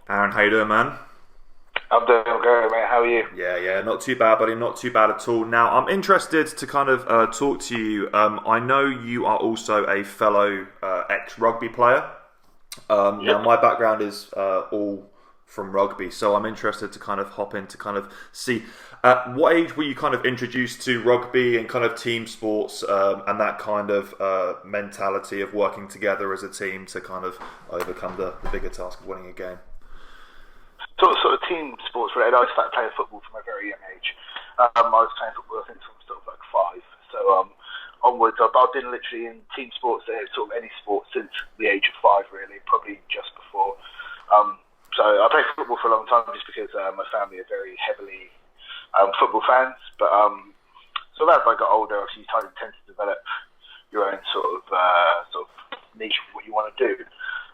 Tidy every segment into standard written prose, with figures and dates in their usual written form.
Aaron, how you doing, man? I'm doing great, mate. How are you? Yeah, not too bad, buddy. Not too bad at all. Now, I'm interested to kind of talk to you. I know you are also a fellow ex-rugby player. Now, my background is all from rugby, so I'm interested to kind of hop in to kind of see at what age were you kind of introduced to rugby and kind of team sports and that kind of mentality of working together as a team to kind of overcome the bigger task of winning a game. Sort of team sports related. I started playing football from a very young age. I was playing football, I think, from sort of like 5. So onwards, I've been literally in team sports, sort of any sport since the age of 5, really, probably just before. So I played football for a long time just because my family are very heavily football fans. But so as I got older, obviously you tend to develop your own sort of niche of what you want to do.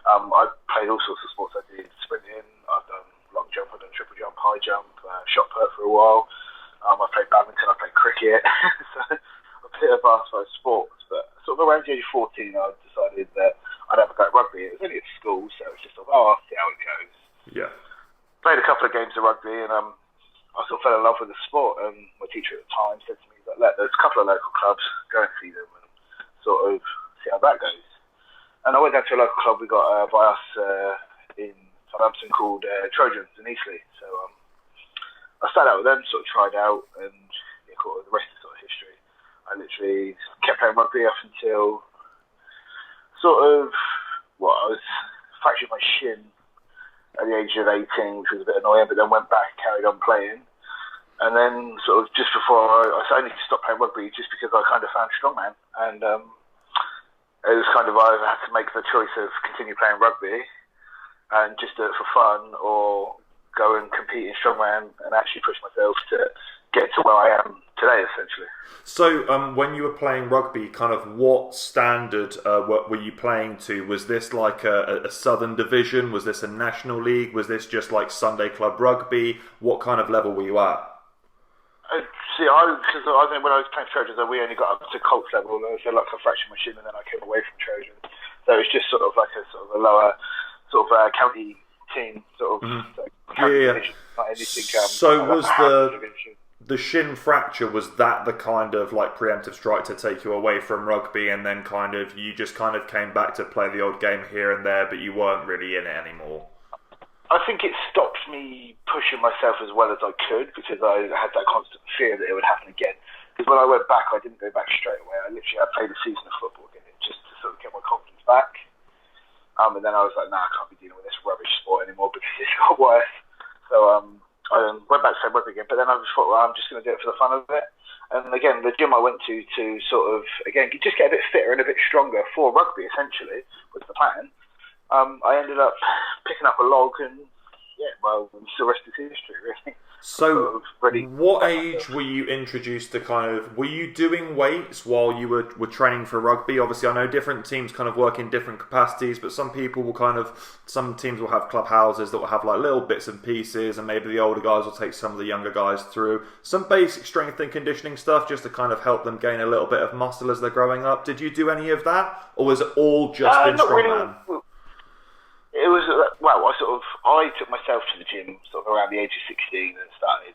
I played all sorts of sports. I did sprinting, I've done long jump, I've done triple jump, high jump, shot put for a while. I played badminton, I played cricket. So a bit of vast sports. But sort of around the age of 14, I decided that I'd have a go at rugby. It was only at school, so it was just I'll see how it goes. Yeah. Played a couple of games of rugby, and I sort of fell in love with the sport. And my teacher at the time said to me that there's a couple of local clubs, go and see them and sort of see how that goes. And I went down to a local club we got by us in Southhampton called Trojans in Eastleigh. So I started out with them, sort of tried out, and the rest is sort of history. I literally kept playing rugby up until I was fractured my shin at the age of 18, which was a bit annoying, but then went back and carried on playing. And then sort of just before I only stopped playing rugby just because I kind of found Strongman. And it was kind of I had to make the choice of continue playing rugby and just do it for fun, or go and compete in Strongman and actually push myself to get to where I am today, essentially. So, when you were playing rugby, kind of what standard were you playing to? Was this like a Southern Division? Was this a National League? Was this just like Sunday Club Rugby? What kind of level were you at? Because I think when I was playing Trojans, we only got up to Colts level. So like I fractured my shin, and then I came away from Trojans. So it was just sort of like a lower sort of county team, sort of. Division, not anything, so was the shin fracture, was that the kind of like preemptive strike to take you away from rugby, and then kind of you just kind of came back to play the odd game here and there, but you weren't really in it anymore? I think it stopped me pushing myself as well as I could, because I had that constant fear that it would happen again. Because when I went back, I didn't go back straight away. I played a season of football again, just to sort of get my confidence back. And then I was like, I can't be dealing with this rubbish sport anymore because it's got worse. So I went back to play rugby again, but then I just thought, I'm just going to do it for the fun of it. And again, the gym I went to sort of, again, just get a bit fitter and a bit stronger for rugby, essentially, was the plan. I ended up picking up a log, and the rest is history, really. So, what age were you introduced to kind of, were you doing weights while you were training for rugby? Obviously, I know different teams kind of work in different capacities, but some teams will have clubhouses that will have like little bits and pieces, and maybe the older guys will take some of the younger guys through some basic strength and conditioning stuff just to kind of help them gain a little bit of muscle as they're growing up. Did you do any of that, or was it all just in Strongman? Really. It was, I took myself to the gym sort of around the age of 16 and started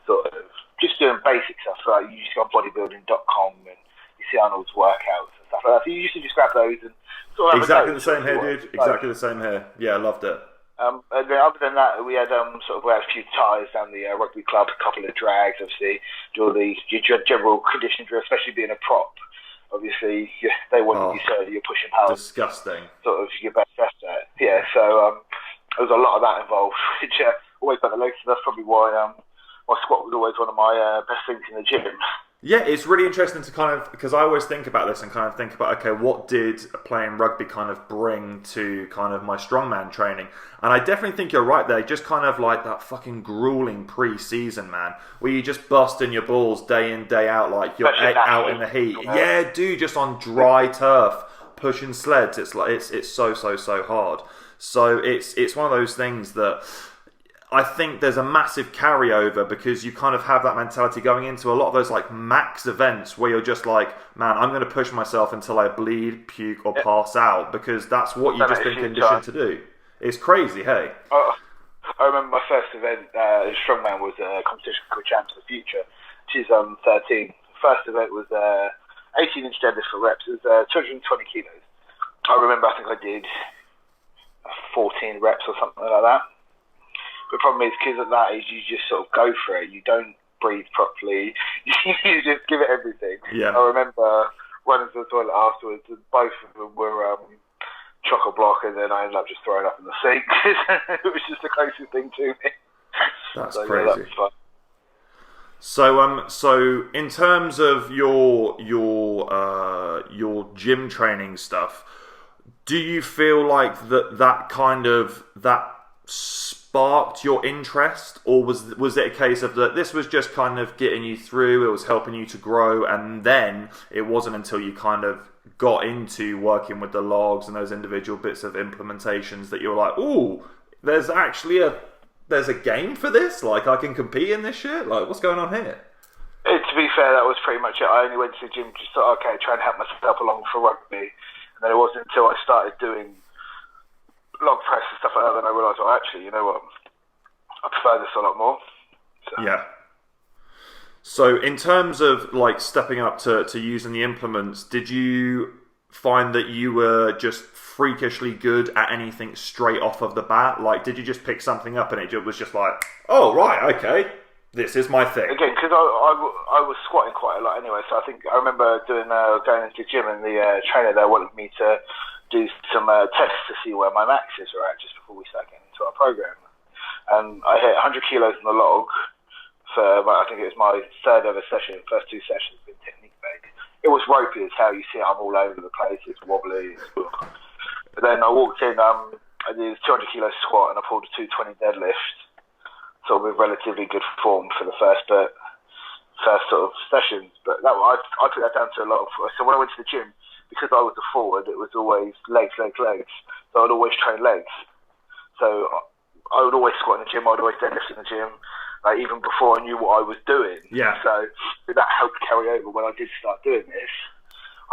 sort of just doing basic stuff. Like you just go on bodybuilding.com and you see Arnold's workouts and stuff like that. So you used to just grab those and sort of exactly the same here, dude. Exactly the same here. Yeah, I loved it. And then other than that, we had a few ties down the rugby club, a couple of drags, obviously, do all your general conditioning drill, especially being a prop. Obviously, they want you so you're pushing power. Disgusting. Sort of your best effort. Yeah, so there was a lot of that involved, which always got the legs. So that's probably why my squat was always one of my best things in the gym. Yeah, it's really interesting to kind of, because I always think about this and kind of think about, okay, what did playing rugby kind of bring to kind of my strongman training? And I definitely think you're right there, just kind of like that fucking grueling pre-season, man, where you just busting your balls day in, day out, like you're out in the heat. Yeah, dude, just on dry turf, pushing sleds. It's like, it's so hard. So it's one of those things that I think there's a massive carryover, because you kind of have that mentality going into a lot of those like max events where you're just like, man, I'm going to push myself until I bleed, puke, or pass out, because that's what you've just been conditioned to do. Yeah. It's crazy, hey? I remember my first event in Strongman was a competition called Champs of the Future, which is 13. First event was 18-inch deadlift for reps. It was 220 kilos. I remember I think I did 14 reps or something like that. The problem is, kids at that age, you just sort of go for it. You don't breathe properly. You just give it everything. Yeah. I remember running to the toilet afterwards, and both of them were chock-a-block, and then I ended up just throwing up in the sink. It was just the closest thing to me. That's so, crazy. Yeah, that was fun. So in terms of your gym training stuff, do you feel like that sparked your interest, or was it a case of that this was just kind of getting you through, it was helping you to grow, and then it wasn't until you kind of got into working with the logs and those individual bits of implementations that you were like, ooh, there's a game for this? Like, I can compete in this shit? Like, what's going on here? To be fair, that was pretty much it. I only went to the gym just thought, okay, try and help myself along for rugby. And then it wasn't until I started doing log press and stuff like that, then I realised, well, actually, you know what? I prefer this a lot more. So. Yeah. So in terms of like stepping up to using the implements, did you find that you were just freakishly good at anything straight off of the bat? Like, did you just pick something up and it was just like, oh, right, okay, this is my thing? Again, because I was squatting quite a lot anyway, so I think I remember going into the gym, and the trainer there wanted me to do some tests to see where my maxes were at just before we started getting into our program. And I hit 100 kilos in the log for, I think it was my third ever session. First two sessions been technique based. It was ropey as hell. You see I'm all over the place. It's wobbly. But then I walked in, I did a 200 kilo squat and I pulled a 220 deadlift. Sort of with relatively good form for the first sort of sessions. But that I put that down to a lot of, so when I went to the gym, because I was a forward, it was always legs. So I'd always train legs. So I would always squat in the gym, I'd always deadlift in the gym, like even before I knew what I was doing. Yeah. So that helped carry over when I did start doing this.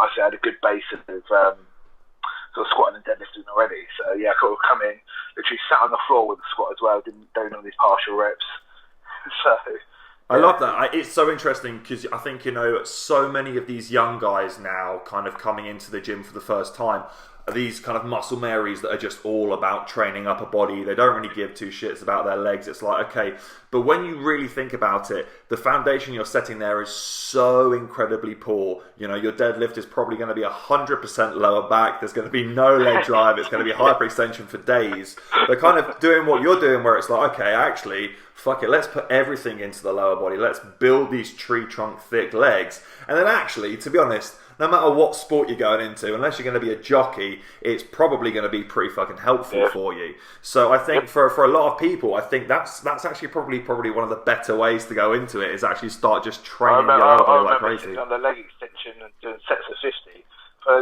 I had a good base of sort of squatting and deadlifting already. So yeah, I could have come in, literally sat on the floor with the squat as well, doing all these partial reps. So I love that. It's so interesting because I think, so many of these young guys now kind of coming into the gym for the first time are these kind of muscle Marys that are just all about training up a body. They don't really give two shits about their legs. It's like, okay, but when you really think about it, the foundation you're setting there is so incredibly poor. Your deadlift is probably going to be 100% lower back. There's going to be no leg drive. It's going to be hyperextension for days. They're kind of doing what you're doing where it's like, okay, actually, fuck it, let's put everything into the lower body. Let's build these tree trunk thick legs. And then actually, to be honest, no matter what sport you're going into, unless you're going to be a jockey, it's probably going to be pretty fucking helpful for you. So I think for a lot of people, I think that's actually probably one of the better ways to go into it, is actually start just training your lower body like crazy. On the leg extension and doing sets of 50.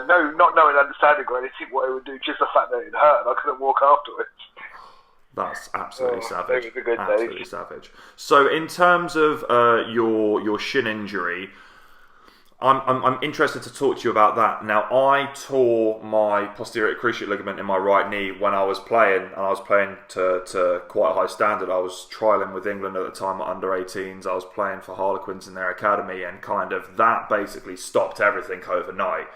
Not knowing, understanding or anything what it would do, just the fact that it hurt and I couldn't walk afterwards. That's absolutely savage. It was a good absolutely savage. So in terms of your shin injury, I'm interested to talk to you about that. Now, I tore my posterior cruciate ligament in my right knee when I was playing, and I was playing to quite a high standard. I was trialling with England at the time at under 18s. I was playing for Harlequins in their academy, and kind of that basically stopped everything overnight.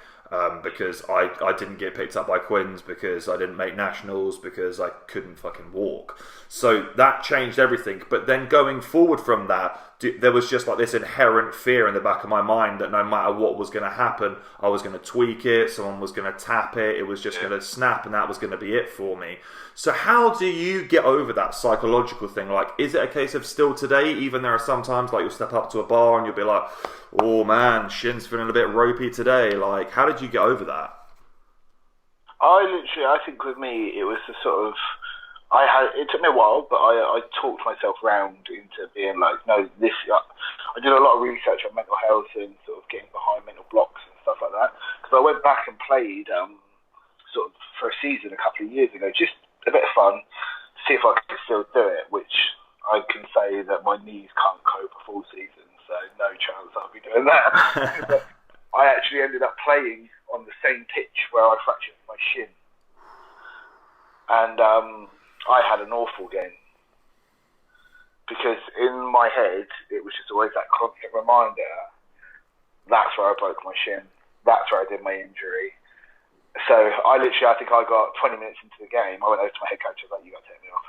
Because I didn't get picked up by Quins, because I didn't make nationals, because I couldn't fucking walk. So that changed everything. But then going forward from that, there was just like this inherent fear in the back of my mind that no matter what was going to happen, I was going to tweak it, someone was going to tap it, it was just going to snap, and that was going to be it for me. So how do you get over that psychological thing? Like, is it a case of still today, even there are sometimes like you'll step up to a bar and you'll be like, oh man, shin's feeling a bit ropey today. Like, how did you get over that? I think with me, it was the sort of, it took me a while, but I talked myself round into being like, no, this, I did a lot of research on mental health and sort of getting behind mental blocks and stuff like that. Because I went back and played sort of for a season a couple of years ago, just a bit of fun, see if I could still do it, which I can say that my knees can't cope a full season, so no chance I'll be doing that. But I actually ended up playing on the same pitch where I fractured my shin. And I had an awful game. Because in my head, it was just always that constant reminder, that's where I broke my shin, that's where I did my injury. So I think I got 20 minutes into the game, I went over to my head coach, I was like, you got to take me off.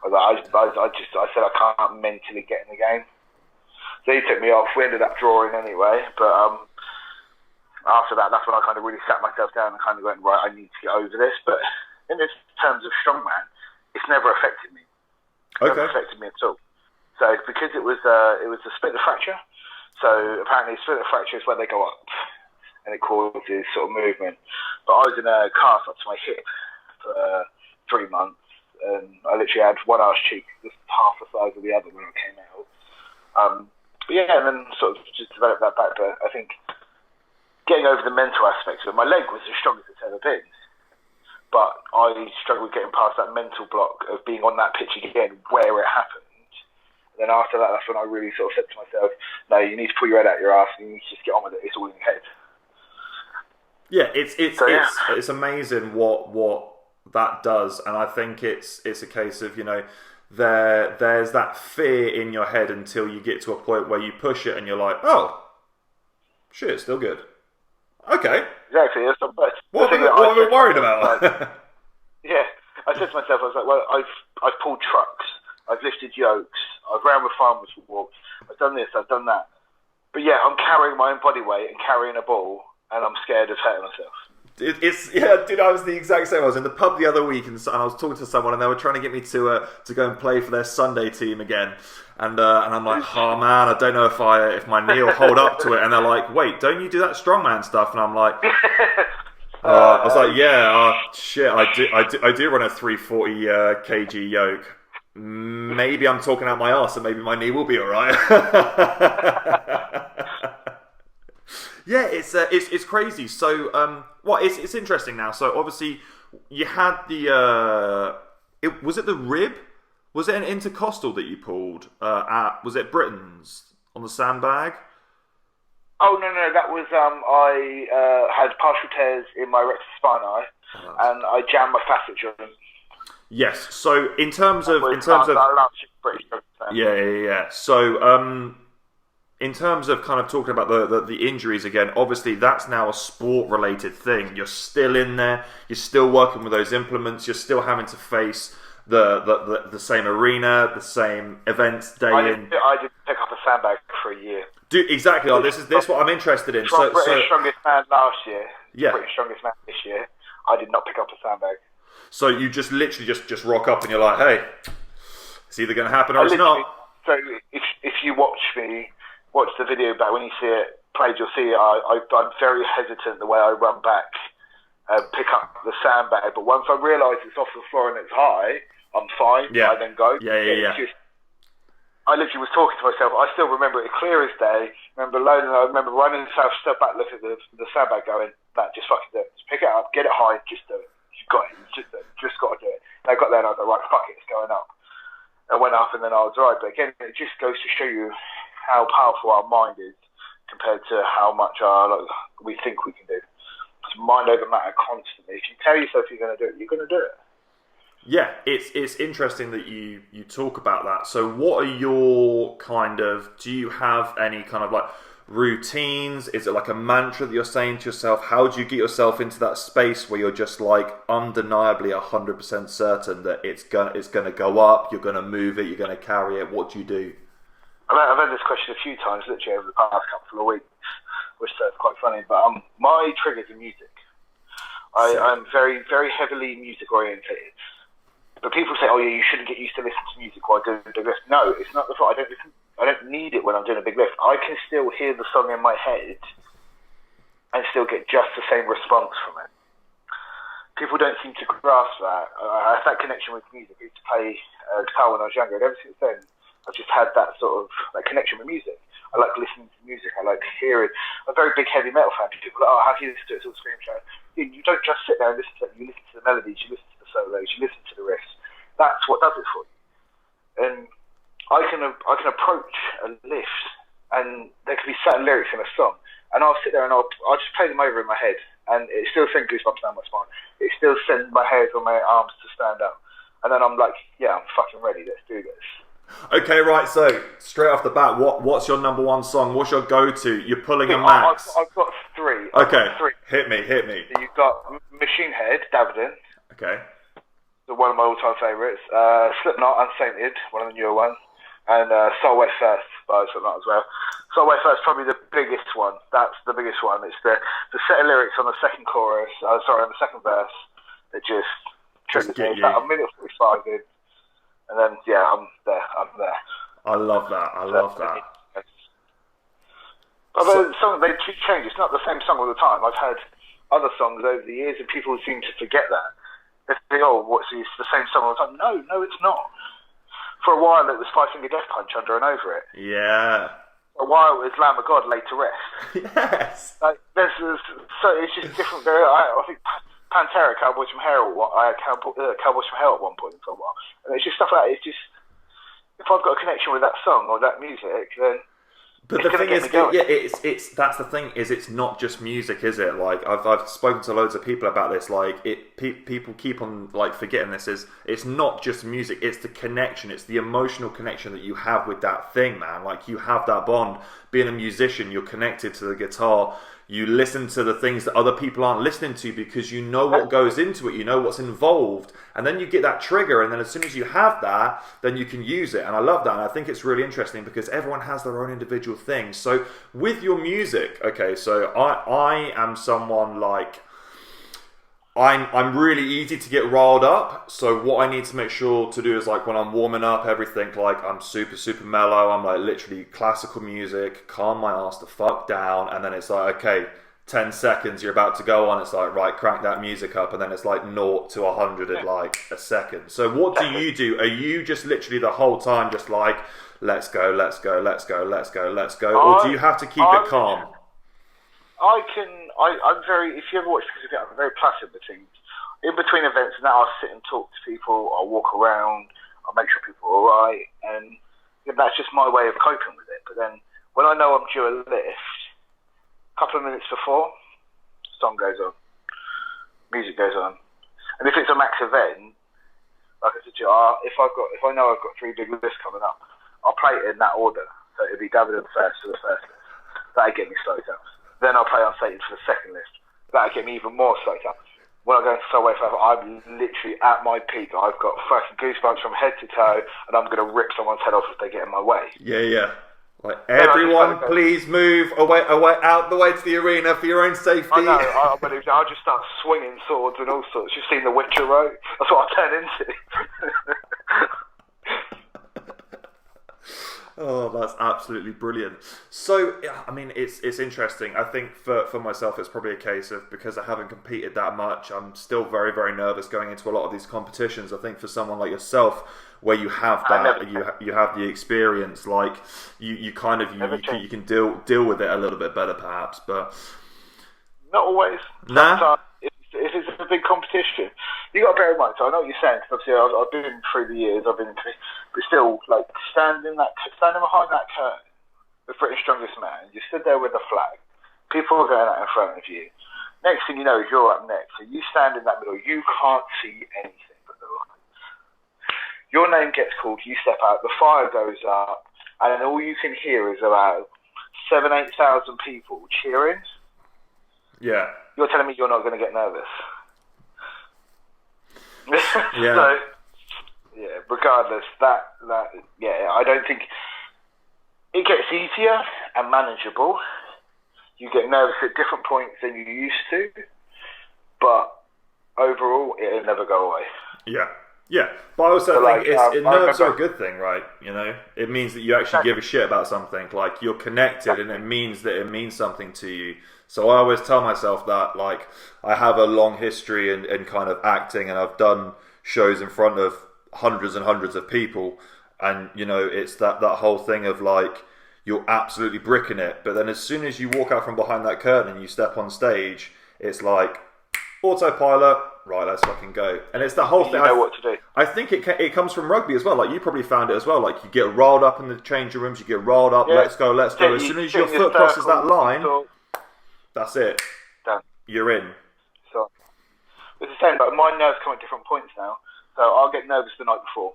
I said I can't mentally get in the game. So he took me off, we ended up drawing anyway, but after that, that's when I kind of really sat myself down and kind of went, right, I need to get over this. But in terms of strongman, it's never affected me. Never affected me at all. So because it was a splinter fracture, so apparently a splinter fracture is where they go up and it causes sort of movement. But I was in a cast up to my hip for 3 months, and I literally had one arse cheek, just half the size of the other when I came out. But yeah, and then sort of just developed that back. But I think getting over the mental aspects of it, my leg was as strong as it's ever been. But I struggled getting past that mental block of being on that pitch again where it happened. And then after that, that's when I really sort of said to myself, no, you need to pull your head out your ass and you need to just get on with it. It's all in your head. Yeah, it's amazing what that does, and I think it's a case of, you know, there's that fear in your head until you get to a point where you push it and you're like, oh, shit, it's still good. Okay. Exactly. What are we worried about? Yeah, I said to myself, I was like, well, I've pulled trucks, I've lifted yokes, I've ran with farmers walks, I've done this, I've done that. But yeah, I'm carrying my own body weight and carrying a ball, and I'm scared of hurting myself. Dude, I was the exact same. I was in the pub the other week and I was talking to someone and they were trying to get me to go and play for their Sunday team again. And I'm like, oh man, I don't know if my knee will hold up to it. And they're like, wait, don't you do that strongman stuff? And I'm like, I was like, yeah, shit, I do run a 340 kg yoke. Maybe I'm talking out my arse and maybe my knee will be alright. Yeah, it's crazy. So, it's interesting now. So obviously, you had was it the rib? Was it an intercostal that you pulled was it Britain's on the sandbag? Oh no, that was I had partial tears in my rectus spinae, and I jammed my facet joint. Yes. So in terms of yeah. So in terms of kind of talking about the injuries again, obviously that's now a sport-related thing. You're still in there. You're still working with those implements. You're still having to face the same arena, the same events day in. I didn't pick up a sandbag for a year. Exactly. This is what I'm interested in. British strongest man last year. Yeah. British strongest man this year. I did not pick up a sandbag. So you just literally just rock up and you're like, hey, it's either going to happen or it's not. So if you watch the video back, when you see it played, you'll see I'm very hesitant the way I run back and pick up the sandbag. But once I realise it's off the floor and it's high, I'm fine. Yeah. I then go. Yeah. I literally was talking to myself. I still remember it clear as day. I remember running myself, step back, look at the sandbag, going, "Nah, just fucking do it. Just pick it up, get it high, just do it. You've got it. You just got to do it." And I got there and I was like, "Right, fuck it, it's going up." I went up and then I was alright. But again, it just goes to show you how powerful our mind is compared to how much we think we can do. It's mind over matter constantly. If you tell yourself you're going to do it, you're going to do it. Yeah, it's interesting that you talk about that. So what are your do you have any kind of like routines? Is it like a mantra that you're saying to yourself? How do you get yourself into that space where you're just like undeniably 100% certain that it's gonna go up, you're gonna move it, you're gonna carry it? What do you do? I've had this question a few times, literally over the past couple of weeks, which is quite funny. But my triggers are music. I'm very, very heavily music orientated. But people say, "Oh yeah, you shouldn't get used to listening to music while doing a big lift." No, it's not the fault. I don't need it when I'm doing a big lift. I can still hear the song in my head and still get just the same response from it. People don't seem to grasp that. I have that connection with music. I used to play guitar when I was younger, and ever since then, I've just had that sort of connection with music. I like listening to music. I like hearing. I'm a very big heavy metal fan. People are like, "Oh, how do you listen to it? It's all scream show." You don't just sit there and listen to it. You listen to the melodies. You listen to the solos. You listen to the riffs. That's what does it for you. And I can approach a lift, and there could be certain lyrics in a song, and I'll sit there and I'll just play them over in my head, and it still sends goosebumps down my spine. It still sends my hairs on my arms to stand up. And then I'm like, yeah, I'm fucking ready. Let's do this. Okay, right. So straight off the bat, what's your number one song? What's your go-to? You're pulling a Max. I've got three. Okay, hit me. So you've got Machine Head, Davidin. Okay. One of my all-time favourites. Slipknot, Unsainted, one of the newer ones. And Soul Way First by Slipknot as well. Soul Way First, probably the biggest one. That's the biggest one. It's the set of lyrics on the second chorus. On the second verse that just triggers me. It's like a minute 45 in. And then, yeah, I'm there. I love that. But the song, they change. It's not the same song all the time. I've had other songs over the years, and people seem to forget that. They think, it's the same song all the time. No, it's not. For a while, it was Five Finger Death Punch under and over it. Yeah. For a while, it was Lamb of God, Laid to Rest. Yes. So it's just different. I think Pantera, Cowboys from Hell at one point for a while. And it's just stuff like that. It's just, if I've got a connection with that song or that music, then... But the thing is, it's that's the thing, is it's not just music, is it? Like, I've spoken to loads of people about this, like, people keep on, like, forgetting this, is it's not just music, it's the connection, it's the emotional connection that you have with that thing, man. Like, you have that bond. Being a musician, you're connected to the guitar, you listen to the things that other people aren't listening to because you know what goes into it, you know what's involved, and then you get that trigger, and then as soon as you have that, then you can use it. And I love that, and I think it's really interesting because everyone has their own individual thing. So with your music, okay, so I am someone like, I'm really easy to get riled up. So what I need to make sure to do is, like, when I'm warming up, everything, like, I'm super mellow. I'm like literally classical music, calm my ass the fuck down, and then it's like, okay, 10 seconds, you're about to go on. It's like, right, crank that music up, and then it's like 0 to 100 in like a second. So what do you do? Are you just literally the whole time just like, let's go, or do you have to keep it calm? I'm very, if you ever watch Music, I'm very placid in between events, and that I'll sit and talk to people, I'll walk around, I'll make sure people are alright, and that's just my way of coping with it. But then, when I know I'm due a lift, a couple of minutes before, song goes on, music goes on, and if it's a max event, like I said to you, if I know I've got 3 big lifts coming up, I'll play it in that order, so it'll be David first for the first lift, that'll get me slowed down. Then I'll play Unsated for the second lift. That'll get me even more slowed down. When I go into Soul Way Forever, I'm literally at my peak. I've got fucking goosebumps from head to toe, and I'm going to rip someone's head off if they get in my way. Yeah. Like, everyone, please move away, out the way to the arena for your own safety. I know. I'll just start swinging swords and all sorts. You've seen The Witcher, right? That's what I turn into. Oh, that's absolutely brilliant. So, I mean, it's interesting. I think for myself, it's probably a case of, because I haven't competed that much, I'm still very, very nervous going into a lot of these competitions. I think for someone like yourself, where you have that, you have the experience, like you can deal with it a little bit better, perhaps, but not always. Nah. If it's a big competition, you got to bear in mind. So I know what you're saying. Because obviously, I've been through the years. But still, like standing behind that curtain, the British Strongest Man. You stood there with a flag. People are going out in front of you. Next thing you know, you're up next. So you stand in that middle. You can't see anything but the line. Your name gets called. You step out. The fire goes up, and then all you can hear is about 7,000-8,000 people cheering. Yeah. You're telling me you're not going to get nervous? Yeah. So, yeah. Regardless, I don't think it gets easier and manageable. You get nervous at different points than you used to, but overall, it'll never go away. Yeah. But I also think nerves are a good thing, right? You know, it means that you actually give a shit about something. Like, you're connected, and it means that it means something to you. So I always tell myself that, like, I have a long history in kind of acting, and I've done shows in front of hundreds and hundreds of people, and, you know, it's that whole thing of, like, you're absolutely bricking it, but then as soon as you walk out from behind that curtain and you step on stage, it's like, autopilot, right, let's fucking go. And it's the whole thing. You know what to do. I think it comes from rugby as well. Like, you probably found it as well. Like, you get riled up in the changing rooms, you get riled up, let's go. As soon as your foot crosses that line, that's it. Done. You're in. It's the same, but my nerves come at different points now. So I'll get nervous the night before.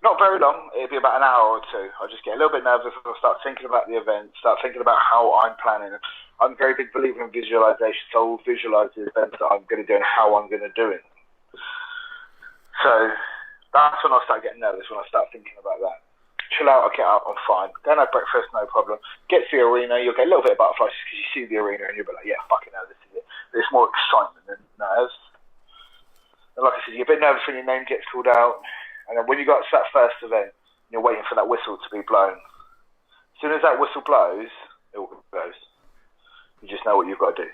Not very long, it'll be about an hour or two. I'll just get a little bit nervous and I'll start thinking about the event, start thinking about how I'm planning. I'm a very big believer in visualization, so I'll visualize the events that I'm going to do and how I'm going to do it. So that's when I'll start getting nervous, when I start thinking about that. Chill out, I'll get up, I'm fine. Go and have breakfast, no problem. Get to the arena, you'll get a little bit of butterflies because you see the arena and you'll be like, yeah, fucking hell, this is it. There's more excitement than nerves. And like I said, you're a bit nervous when your name gets called out. And then when you got to that first event, you're waiting for that whistle to be blown. As soon as that whistle blows, it all goes. You just know what you've got to do.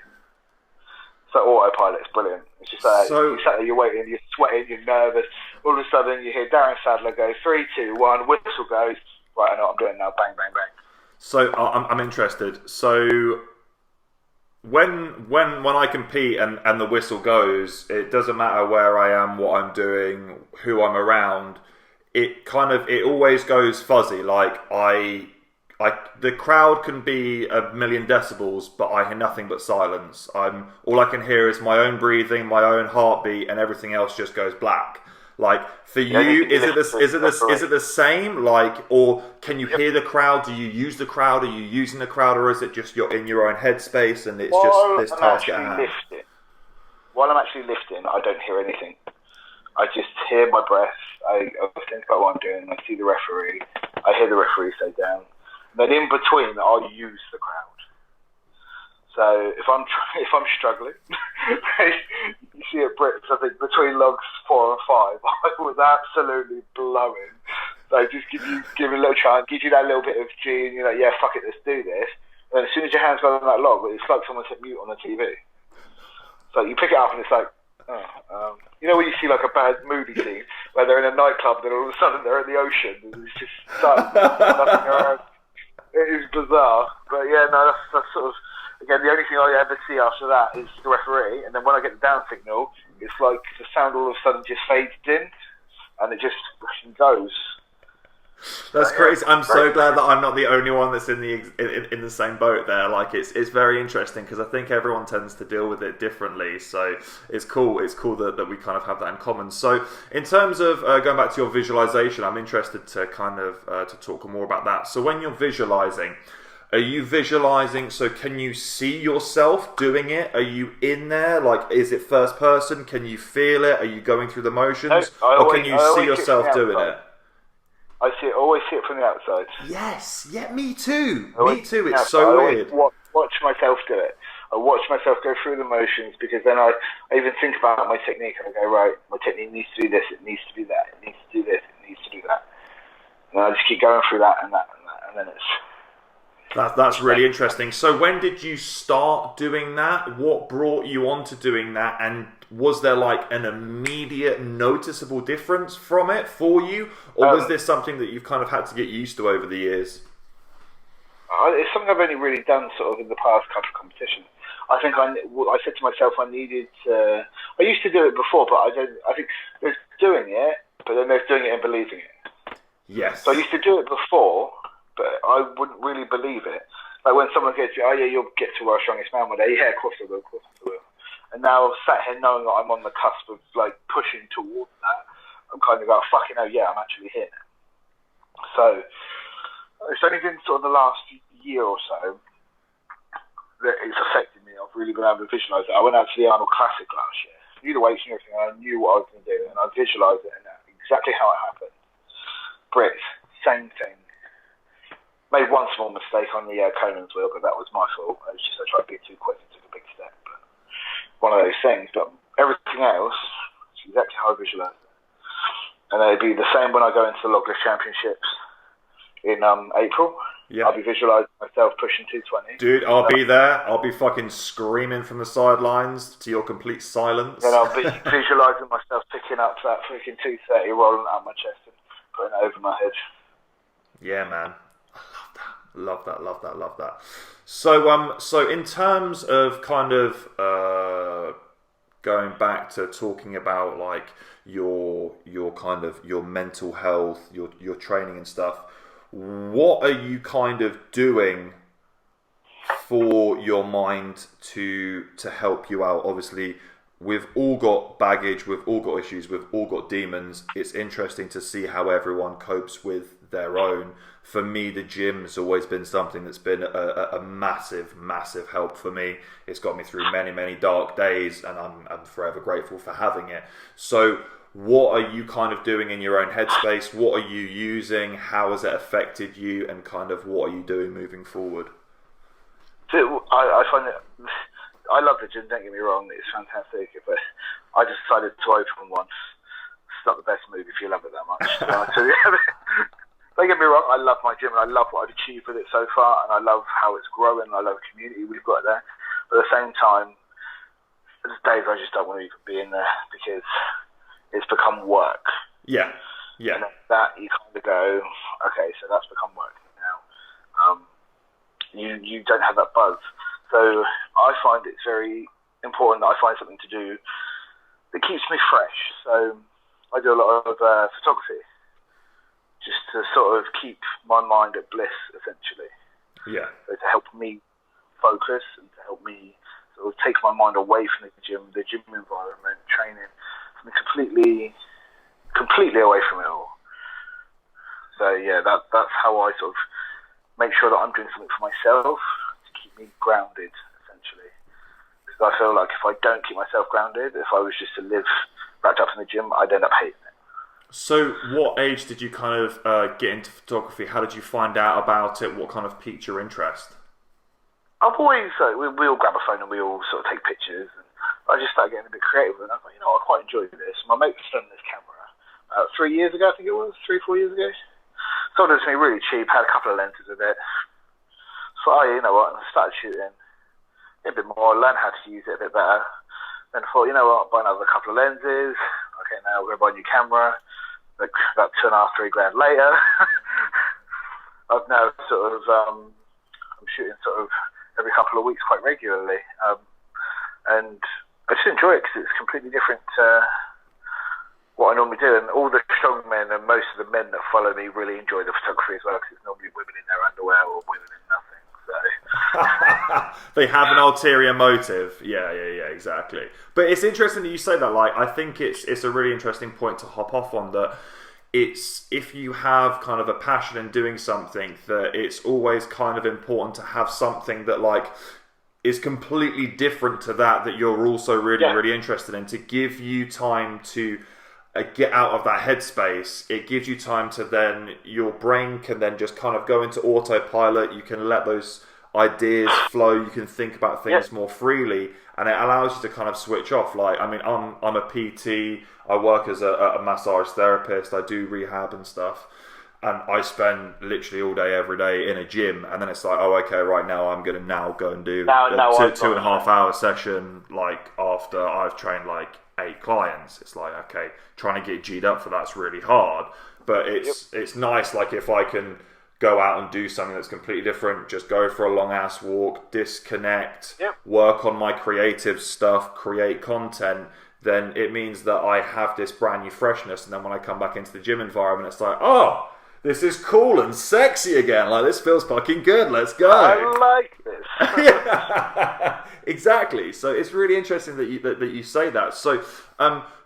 So autopilot, it's brilliant. It's just like, you sat there, you're waiting, you're sweating, you're nervous. All of a sudden, you hear Darren Sadler go, 3, 2, 1, whistle goes. Right, I know what I'm doing now. Bang, bang, bang. So I'm interested. So when I compete and the whistle goes, it doesn't matter where I am, what I'm doing, who I'm around. It always goes fuzzy. Like the crowd can be a million decibels, but I hear nothing but silence. All I can hear is my own breathing, my own heartbeat, and everything else just goes black. Like for you, is it the same? Like, or can you hear the crowd? Do you use the crowd? Are you using the crowd, or is it just you're in your own headspace and it's just this task at hand? While I'm actually lifting, I don't hear anything. I just hear my breath. I think about what I'm doing. I see the referee. I hear the referee say down. And then in between, I'll use the crowd. So if I'm struggling, you see at Brits, I think between logs 4 and 5, I was absolutely blowing. So just give it a little try and give you that little bit of G, and you're like, yeah, fuck it, let's do this. And as soon as your hands go on that log, it's like someone hit mute on the TV. So you pick it up and it's like, you know when you see like a bad movie scene where they're in a nightclub, then all of a sudden they're in the ocean, and it's just nothing around. It is bizarre, but yeah, no, that's sort of. Again, the only thing I ever see after that is the referee, and then when I get the down signal, it's like the sound all of a sudden just fades in, and it just goes. That's crazy. I'm so glad that I'm not the only one that's in the same boat there. Like it's very interesting because I think everyone tends to deal with it differently. So it's cool. It's cool that we kind of have that in common. So in terms of going back to your visualization, I'm interested to kind of to talk more about that. So when you're visualizing. Are you visualizing, so can you see yourself doing it? Are you in there? Like, is it first person? Can you feel it? Are you going through the motions? Or can you see yourself doing it? I always see it from the outside. Yes, yeah, me too. Me too, it's so weird. Watch myself do it. I watch myself go through the motions because then I even think about my technique and I go, right, my technique needs to do this, it needs to do that, it needs to do this, it needs to do that. And I just keep going through that and that and that, and then it's... That's really interesting. So when did you start doing that? What brought you on to doing that? And was there like an immediate noticeable difference from it for you? Or was this something that you've kind of had to get used to over the years? It's something I've only really done sort of in the past couple of competitions. I think I said to myself I needed to... I used to do it before, but I think there's doing it, but then there's doing it and believing it. Yes. So I used to do it before, but I wouldn't really believe it. Like when someone gets you, oh yeah, you'll get to World's Strongest Man one day. Yeah, of course I will, And now I've sat here knowing that I'm on the cusp of like pushing towards that. I'm kind of like, fucking hell, yeah, I'm actually here now. So it's only been sort of the last year or so that it's affected me. I've really been able to visualise it. I went out to the Arnold Classic last year. Knew the weights and everything, and I knew what I was going to do, and I visualised it and exactly how it happened. Brits, same thing. Made one small mistake on the Conan's wheel, but that was my fault. It was just I tried to be too quick and took a big step. But one of those things. But everything else, it's exactly how I visualised it. And it'd be the same when I go into the Logless Championships in April. Yeah. I'll be visualising myself pushing 220. Dude, I'll be there. I'll be fucking screaming from the sidelines to your complete silence. Then I'll be visualising myself picking up that freaking 230, rolling out my chest and putting it over my head. Yeah, man. Love that. So in terms of kind of going back to talking about like your kind of your mental health, your training and stuff, what are you kind of doing for your mind to help you out? Obviously, we've all got baggage, we've all got issues, we've all got demons. It's interesting to see how everyone copes with their own. For me, the gym's always been something that's been a massive, massive help for me. It's got me through many, many dark days, and I'm forever grateful for having it. So what are you kind of doing in your own headspace? What are you using? How has it affected you? And kind of what are you doing moving forward? So I find it, I love the gym, don't get me wrong, it's fantastic, but I just decided to open one. It's not the best move if you love it that much. So, don't get me wrong, I love my gym and I love what I've achieved with it so far, and I love how it's growing, I love the community we've got there. But at the same time, there's days I just don't want to even be in there because it's become work. Yeah. And that you kind of go, okay, so that's become work now. You don't have that buzz. So I find it's very important that I find something to do that keeps me fresh. So I do a lot of photography, just to sort of keep my mind at bliss, essentially. Yeah. So to help me focus and to help me sort of take my mind away from the gym environment, training, something completely away from it all. So yeah, that's how I sort of make sure that I'm doing something for myself to keep me grounded, essentially. Because I feel like if I don't keep myself grounded, if I was just to live wrapped up in the gym, I'd end up hating it. So what age did you kind of get into photography? How did you find out about it? What kind of piqued your interest? I've always, we all grab a phone and we all sort of take pictures, and I just started getting a bit creative, and I thought, I quite enjoy this. My mate was selling this camera 3 years ago, I think it was, 3-4 years ago. Sold it to me really cheap, had a couple of lenses of it. So you know what, and I started shooting a bit more, learn how to use it a bit better. Then thought, you know what, buy another couple of lenses. Okay, now we're going to buy a new camera. Like about 2.5-3 grand later, I've now sort of I'm shooting sort of every couple of weeks quite regularly, and I just enjoy it because it's completely different to what I normally do. And all the strong men and most of the men that follow me really enjoy the photography as well, because it's normally women in their underwear or women in nothing. So they have an ulterior motive. Yeah, exactly. But it's interesting that you say that. Like, I think it's a really interesting point to hop off on, that it's, if you have kind of a passion in doing something, that it's always kind of important to have something that like is completely different to that you're also really interested in, to give you time to get out of that headspace. It gives you time to then, your brain can then just kind of go into autopilot. You can let those ideas flow. You can think about things more freely, and it allows you to kind of switch off. Like, I mean, I'm a PT. I work as a massage therapist. I do rehab and stuff, and I spend literally all day, every day in a gym. And then it's like, oh, okay, right now I'm going to go and do a 2.5 hour session. Like, after I've trained like 8 clients, it's like, okay, trying to get G'd up for that's really hard. But it's nice, like, if I can go out and do something that's completely different, just go for a long ass walk, disconnect, work on my creative stuff, create content, then it means that I have this brand new freshness. And then when I come back into the gym environment, it's like, oh, this is cool and sexy again. Like, this feels fucking good. Let's go. I like this. Yeah, exactly. So it's really interesting that you say that. So,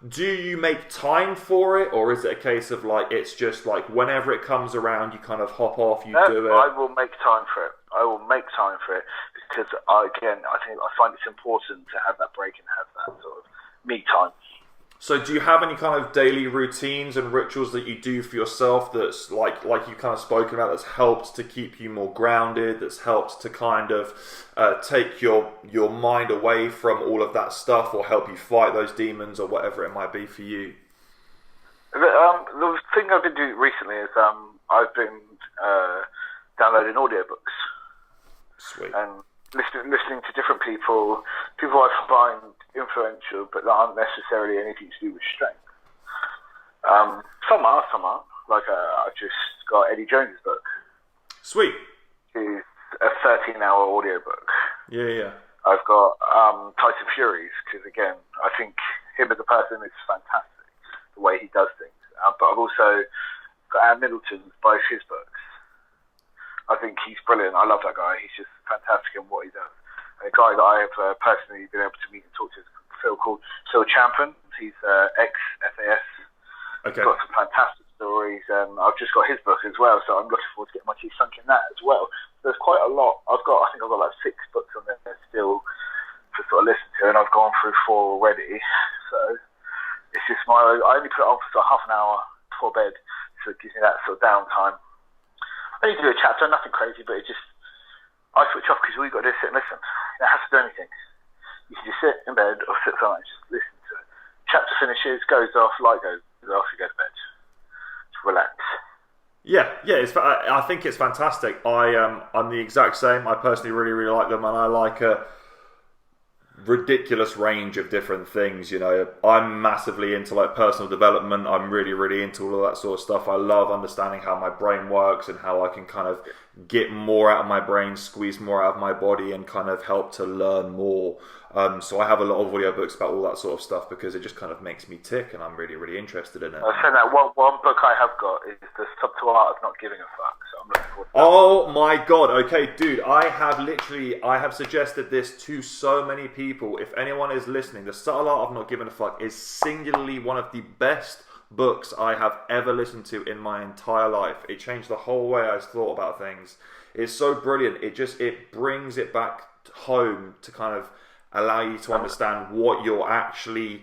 do you make time for it, or is it a case of like, it's just like whenever it comes around, you kind of hop off, do it? I will make time for it. I will make time for it because I find it's important to have that break and have that sort of me time. So do you have any kind of daily routines and rituals that you do for yourself that's like you kind of spoken about, that's helped to keep you more grounded, that's helped to kind of take your mind away from all of that stuff, or help you fight those demons, or whatever it might be for you? The thing I've been doing recently is I've been downloading audiobooks. Sweet. And listening to different people I find influential, but that aren't necessarily anything to do with strength. Some are. Like, I just got Eddie Jones' book. Sweet. It's a 13-hour audiobook. Yeah. I've got Tyson Fury's, because again, I think him as a person is fantastic, the way he does things. But I've also got Anne Middleton's, both his books. I think he's brilliant. I love that guy. He's just fantastic in what he does. And a guy that I have personally been able to meet and talk to Phil called Phil Champions. He's ex-FAS. Okay. He's got some fantastic stories. I've just got his book as well, so I'm looking forward to getting my teeth sunk in that as well. There's quite a lot. I think I've got like 6 books on there still to sort of listen to, and I've gone through 4 already. So it's just I only put it on for sort of half an hour before bed, so it gives me that sort of downtime. I need to do a chapter, nothing crazy, but I switch off because all you've got to do is sit and listen. You don't have to do anything. You can just sit in bed or sit somewhere and just listen to it. Chapter finishes, goes off, light goes off, you go to bed. Just relax. Yeah, I think it's fantastic. I'm the exact same. I personally really, really like them, and I like a ridiculous range of different things. You know, I'm massively into like personal development. I'm really, really into all of that sort of stuff. I love understanding how my brain works and how I can kind of get more out of my brain, squeeze more out of my body, and kind of help to learn more. So I have a lot of audiobooks about all that sort of stuff because it just kind of makes me tick, and I'm really, really interested in it. I said that one book I have got is The Subtle Art of Not Giving a Fuck. So I'm looking forward to that. Oh my god! Okay, dude, I have suggested this to so many people. If anyone is listening, The Subtle Art of Not Giving a Fuck is singularly one of the best books I have ever listened to in my entire life. It changed the whole way I thought about things. It's so brilliant. It brings it back home to kind of allow you to understand what you're actually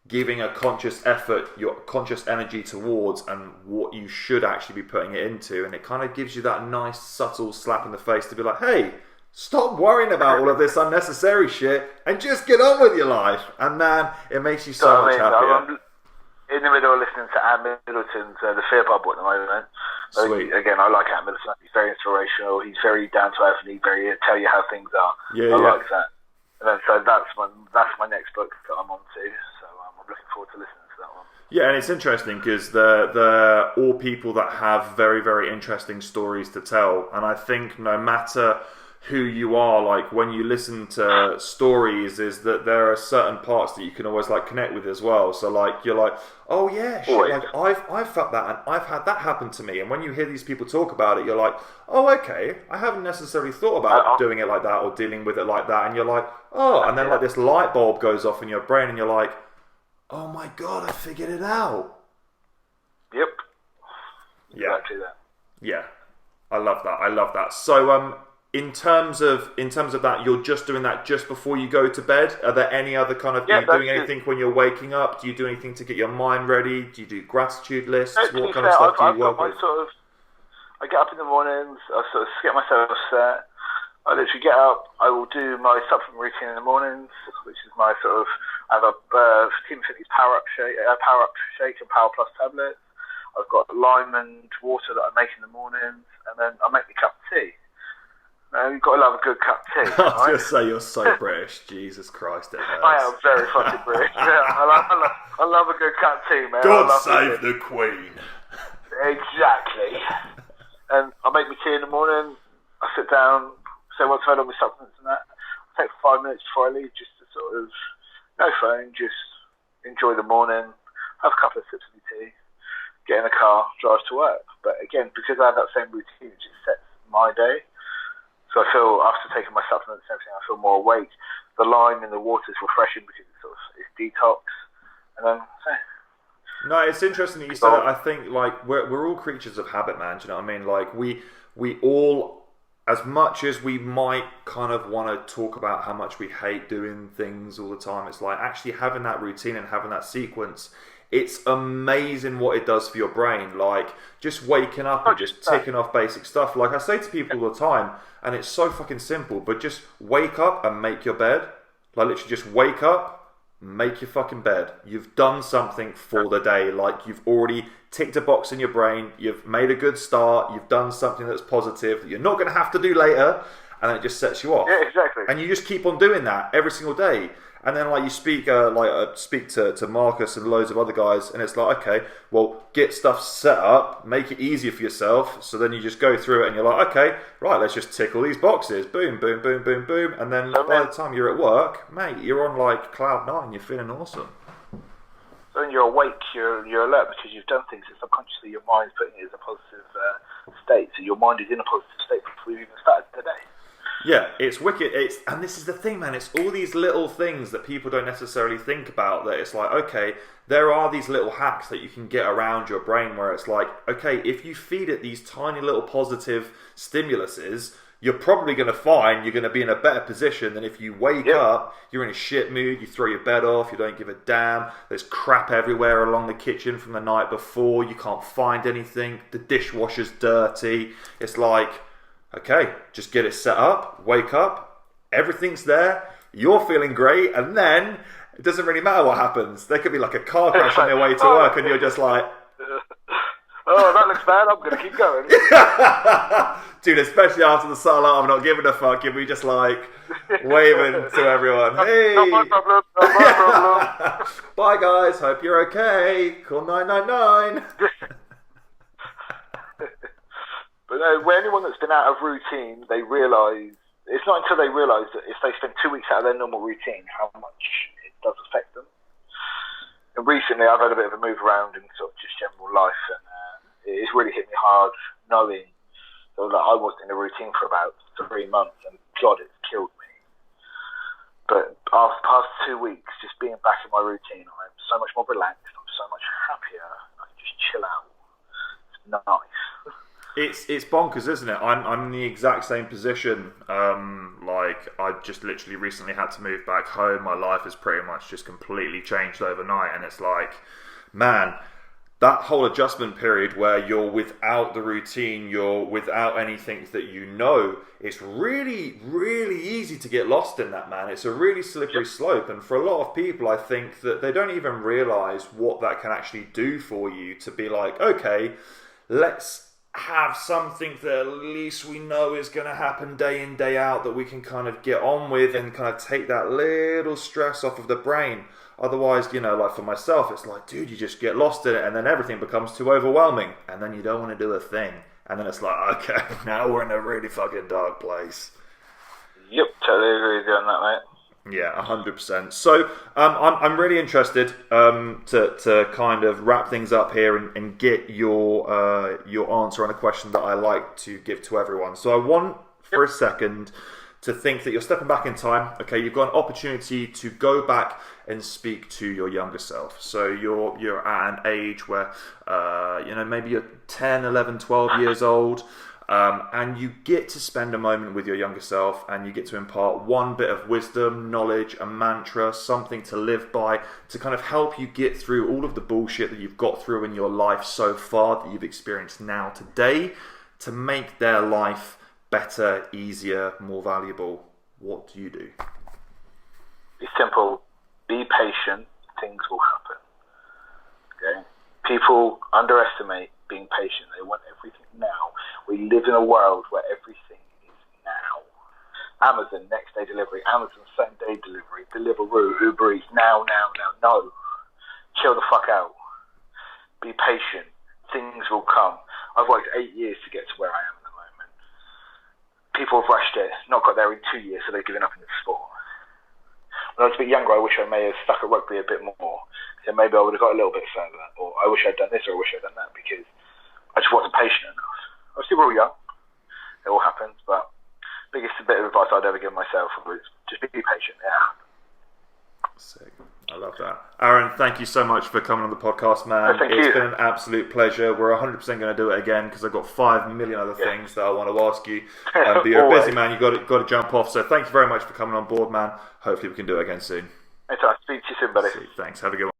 giving a conscious effort, your conscious energy towards, and what you should actually be putting it into. And it kind of gives you that nice subtle slap in the face to be like, hey, stop worrying about all of this unnecessary shit and just get on with your life. And man, it makes you so much happier. I'm in the middle of listening to Anne Middleton's The Fear Bubble at the moment. Sweet. Again, I like Anne Middleton. He's very inspirational. He's very down to earth, and he very tell you how things are. Yeah, I like that. And then, so that's my next book that I'm on to. So I'm looking forward to listening to that one. Yeah, and it's interesting because they're all people that have very, very interesting stories to tell. And I think no matter who you are, like when you listen to stories, is that there are certain parts that you can always like connect with as well. So like you're like, oh yeah, shit, like I've felt that and I've had that happen to me. And when you hear these people talk about it, you're like, oh okay, I haven't necessarily thought about doing it like that or dealing with it like that. And you're like, oh, and then like this light bulb goes off in your brain, and you're like, oh my god, I figured it out. Yep. Yeah. Exactly that. Yeah. I love that. So in terms of that, you're just doing that just before you go to bed? Are there any other kind of, are you doing anything when you're waking up? Do you do anything to get your mind ready? Do you do gratitude lists? What kind of stuff do you work with? I get up in the mornings, I sort of get myself set. I literally get up, I will do my supplement routine in the mornings, which is my sort of, I have a Team Fitness Power Up Shake and Power Plus tablets. I've got lime and water that I make in the mornings, and then I make me a cup of tea. Now, you've got to love a good cup of tea. I was going to say, you're so British. Jesus Christ, it hurts. I am very fucking British. Yeah, I love a good cup of tea, man. God save the Queen. Exactly. And I make my tea in the morning, I sit down, say what's heard on my supplements and that. I take 5 minutes before I leave just to sort of, no phone, just enjoy the morning, have a couple of sips of my tea, get in a car, drive to work. But again, because I have that same routine, it just sets my day. So I feel, after taking my supplements and everything, I feel more awake. The lime in the water is refreshing because it's detox. And then, no, it's interesting that you said that. I think like we're all creatures of habit, man. Do you know what I mean? Like we all, as much as we might kind of want to talk about how much we hate doing things all the time, it's like actually having that routine and having that sequence. It's amazing what it does for your brain. Like just waking up and just ticking off basic stuff. Like I say to people all the time, and it's so fucking simple, but just wake up and make your bed. Like literally just wake up, make your fucking bed. You've done something for the day. Like you've already ticked a box in your brain. You've made a good start. You've done something that's positive that you're not going to have to do later. And then it just sets you off. Yeah, exactly. And you just keep on doing that every single day. And then like you speak to Marcus and loads of other guys, and it's like, okay, well, get stuff set up, make it easier for yourself. So then you just go through it, and you're like, okay, right, let's just tick all these boxes, boom, boom, boom, boom, boom, and then by the time you're at work, mate, you're on like cloud 9, you're feeling awesome. So when you're awake, you're alert because you've done things that subconsciously your mind's putting it as a positive state. So your mind is in a positive state before you even started today. Yeah, it's wicked. And this is the thing, man. It's all these little things that people don't necessarily think about. That it's like, okay, there are these little hacks that you can get around your brain where it's like, okay, if you feed it these tiny little positive stimuluses, you're probably going to find you're going to be in a better position than if you wake up, you're in a shit mood, you throw your bed off, you don't give a damn, there's crap everywhere along the kitchen from the night before, you can't find anything, the dishwasher's dirty. It's like, okay, just get it set up, wake up, everything's there, you're feeling great, and then it doesn't really matter what happens. There could be like a car crash on your way to work, and you're just like, oh, that looks bad, I'm going to keep going. Dude, especially after the solo, I'm not giving a fuck, you'll be just like waving to everyone. Hey! Not my problem, not my problem. Bye guys, hope you're okay. Call 999. But when anyone that's been out of routine, they realise, it's not until they realise that if they spend 2 weeks out of their normal routine, how much it does affect them. And recently I've had a bit of a move around in sort of just general life, and it's really hit me hard knowing that I wasn't in a routine for about 3 months, and God, it's killed me. But after the past 2 weeks, just being back in my routine, I'm so much more relaxed, I'm so much happier, I can just chill out. It's nice. It's bonkers, isn't it? I'm in the exact same position. Like, I just literally recently had to move back home. My life has pretty much just completely changed overnight, and it's like, man, that whole adjustment period where you're without the routine, you're without anything that you know, it's really, really easy to get lost in that, man. It's a really slippery slope, and for a lot of people, I think that they don't even realise what that can actually do for you, to be like, okay, let's have something that at least we know is going to happen day in, day out, that we can kind of get on with and kind of take that little stress off of the brain. Otherwise, you know, like for myself, it's like, dude, you just get lost in it, and then everything becomes too overwhelming, and then you don't want to do a thing, and then it's like, okay, now we're in a really fucking dark place. Yep, totally agree with you on that, mate. Yeah, 100%. So I'm really interested to kind of wrap things up here and get your answer on a question that I like to give to everyone. So I want for a second to think that you're stepping back in time. Okay, you've got an opportunity to go back and speak to your younger self. So you're at an age where maybe you're 10, 11, 12 years old. And you get to spend a moment with your younger self, and you get to impart one bit of wisdom, knowledge, a mantra, something to live by, to kind of help you get through all of the bullshit that you've got through in your life so far, that you've experienced now today, to make their life better, easier, more valuable. What do you do? It's simple. Be patient. Things will happen. Okay? People underestimate being patient. They want everything now. We live in a world where everything is now. Amazon, next day delivery. Amazon, same day delivery. Deliveroo, Uber Eats, now. No. Chill the fuck out. Be patient. Things will come. I've worked 8 years to get to where I am at the moment. People have rushed it, not got there in 2 years, so they've given up in the sport. When I was a bit younger, I wish I may have stuck at rugby a bit more. So maybe I would have got a little bit further. Or I wish I'd done this, or I wish I'd done that, because I just wasn't patient enough. I was still real young. It all happens, but biggest bit of advice I'd ever give myself was just be patient. Yeah. Sick. I love that. Aaron, thank you so much for coming on the podcast, man. It's been an absolute pleasure. We're 100% going to do it again, because I've got 5 million other things that I want to ask you. But you're a busy man. You've got to jump off. So thank you very much for coming on board, man. Hopefully we can do it again soon. Anytime. Speak to you soon, buddy. Thanks. Have a good one.